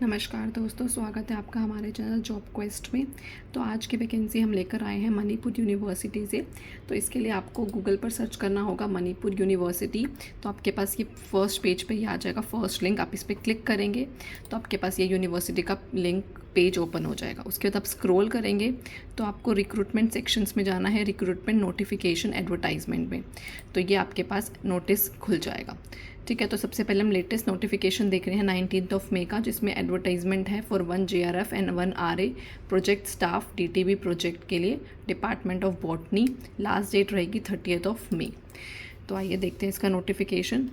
नमस्कार दोस्तों, स्वागत है आपका हमारे चैनल जॉब क्वेस्ट में। तो आज की वैकेंसी हम लेकर आए हैं मणिपुर यूनिवर्सिटी से। तो इसके लिए आपको गूगल पर सर्च करना होगा मणिपुर यूनिवर्सिटी। तो आपके पास ये फर्स्ट पेज पे ही आ जाएगा, फर्स्ट लिंक। आप इस पर क्लिक करेंगे तो आपके पास ये यूनिवर्सिटी का लिंक पेज ओपन हो जाएगा। उसके बाद आप स्क्रॉल करेंगे तो आपको रिक्रूटमेंट सेक्शंस में जाना है, रिक्रूटमेंट नोटिफिकेशन एडवर्टाइजमेंट में। तो ये आपके पास नोटिस खुल जाएगा। ठीक है, तो सबसे पहले हम लेटेस्ट नोटिफिकेशन देख रहे हैं 19 मई का, जिसमें एडवर्टाइजमेंट है for 1 JRF and 1 RA project staff DTB project के लिए, department of botany. Last date रहेगी 30 मई। तो आइए देखते हैं इसका नोटिफिकेशन।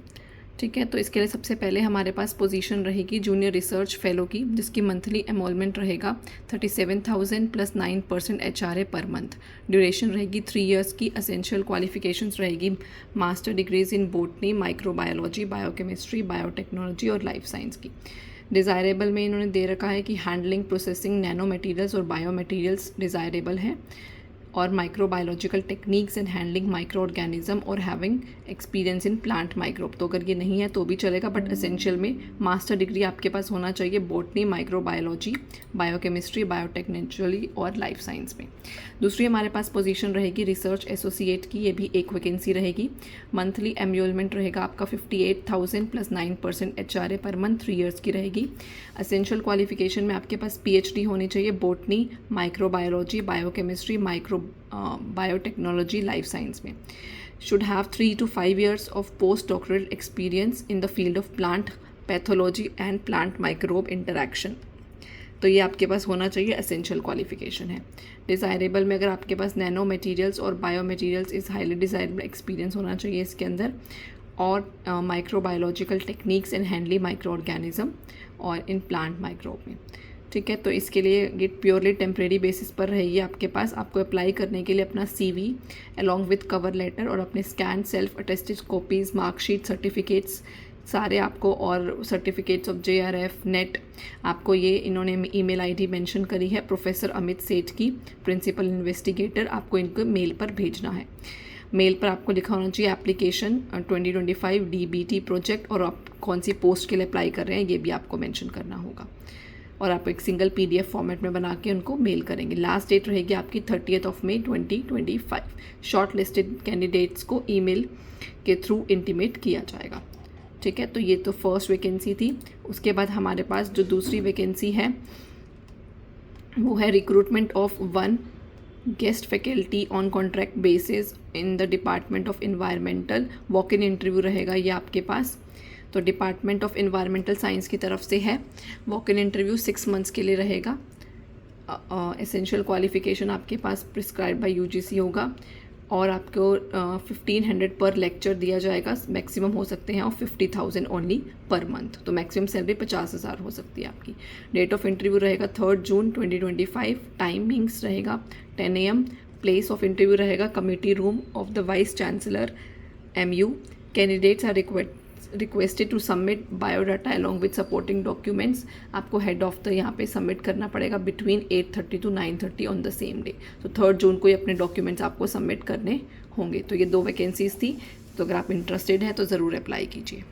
ठीक है, तो इसके लिए सबसे पहले हमारे पास पोजीशन रहेगी जूनियर रिसर्च फेलो की, जिसकी मंथली एनरोलमेंट रहेगा 37,000 plus 9% HRA per month. Duration रहेगी 3 इयर्स की। असेंशियल क्वालिफिकेशंस रहेगी master degrees in botany, microbiology, biochemistry, biotechnology और लाइफ साइंस की। डिज़ायरेबल में इन्होंने दे रखा है कि हैंडलिंग, प्रोसेसिंग नैनो मटेरियल्स और बायो मटेरियल्स डिज़ायरेबल है, और microbiological techniques and handling micro organism और having experience in plant microbe. तो अगर ये नहीं है तो भी चलेगा, बट एसेंशियल में मास्टर डिग्री आपके पास होना चाहिए बॉटनी, माइक्रोबायोलॉजी, बायोकेमिस्ट्री, बायोटेक्नोलॉजी और लाइफ साइंस में। दूसरी हमारे पास पोजीशन रहेगी रिसर्च एसोसिएट की, ये भी एक वैकेंसी रहेगी। मंथली एनरोलमेंट रहेगा आपका 58,000 plus 9% HRA per month, 3 years की रहेगी। असेंशियल क्वालिफिकेशन में आपके पास PhD होनी चाहिए botany, microbiology, biochemistry, biotechnology, life science में। Should have 3 to 5 years of post-doctoral experience in the field of plant pathology and plant microbe interaction। तो ये आपके पास होना चाहिए, एसेंशियल क्वालिफिकेशन है। डिज़ायरेबल में अगर आपके पास नैनो मटेरियल्स और bio materials is highly desirable experience होना चाहिए इसके अंदर, और microbiological techniques and handling micro organism और इन प्लांट माइक्रोब में। ठीक है, तो इसके लिए ये प्योरली टेम्प्रेरी बेसिस पर रहेगी आपके पास। आपको अप्लाई करने के लिए अपना CV along with cover letter और अपने scan self attested copies, marksheet, certificates सारे आपको, और सर्टिफिकेट्स ऑफ JRF नेट आपको, ये इन्होंने email ID मेंशन करी है प्रोफेसर अमित सेठ की, प्रिंसिपल इन्वेस्टिगेटर। आपको इनको मेल पर भेजना है। मेल पर आपको लिखा होना चाहिए एप्लीकेशन 2025 DBT प्रोजेक्ट, और आप कौन सी पोस्ट के लिए अप्लाई कर रहे हैं ये भी आपको मेंशन करना होगा, और आप एक सिंगल PDF फॉर्मेट में बना के उनको मेल करेंगे। लास्ट डेट रहेगी आपकी 30 मई 2025। शॉर्ट लिस्टेड कैंडिडेट्स को ईमेल के थ्रू इंटीमेट किया जाएगा। ठीक है, तो ये तो फर्स्ट वैकेंसी थी। उसके बाद हमारे पास जो दूसरी वैकेंसी है वो है recruitment of 1 guest faculty on contract basis in the department of environmental. Walk in interview रहेगा ये आपके पास। तो डिपार्टमेंट ऑफ इन्वायरमेंटल साइंस की तरफ से है। वॉक इन इंटरव्यू 6 मंथ्स के लिए रहेगा। एसेंशियल क्वालिफिकेशन आपके पास प्रिस्क्राइब बाय UGC होगा, और आपको 1500 पर लेक्चर दिया जाएगा। मैक्सिमम हो सकते हैं और 50,000 ओनली पर मंथ। तो मैक्सिमम सैलरी 50,000 हो सकती है आपकी। डेट ऑफ इंटरव्यू रहेगा 3 जून 2025। टाइमिंग्स रहेगा 10 AM। प्लेस ऑफ इंटरव्यू रहेगा committee room of the vice chancellor MU। Candidates are requested to submit biodata along with supporting documents. आपको हेड ऑफ द यहाँ पे सबमिट करना पड़ेगा between 8:30 to 9:30 on the same day. तो 3 जून को ही अपने documents आपको सबमिट करने होंगे। तो ये 2 वैकेंसीज थी। तो अगर आप इंटरेस्टेड हैं तो ज़रूर अप्लाई कीजिए।